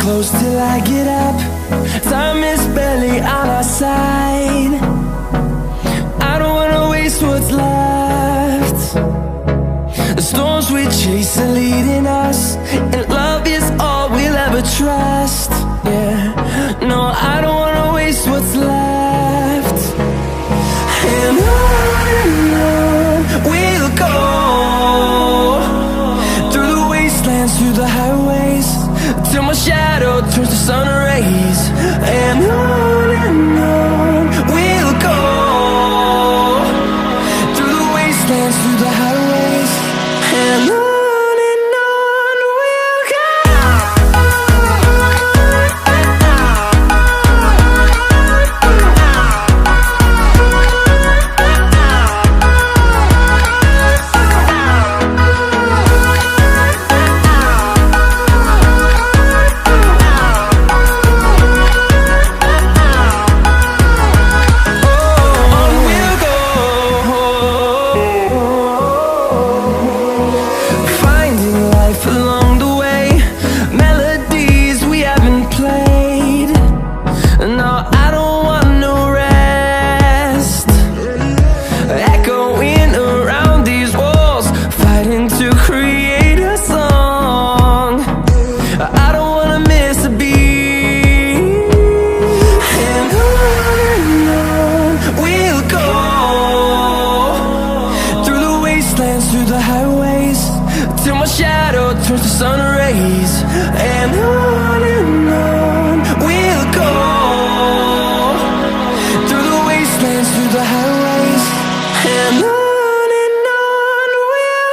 close till I get up. Time is barely on our side. I don't wanna waste what's left. The storms we chase are leading us, and love is all we'll ever trust. Yeah, no, I don't wanna waste what's left. And on we'll go, through the wastelands, through the highways, till my shadow turns to sun rays. And on we'll go, through the wastelands, through the highways, and on. Through the highways, till my shadow turns to sun rays. And on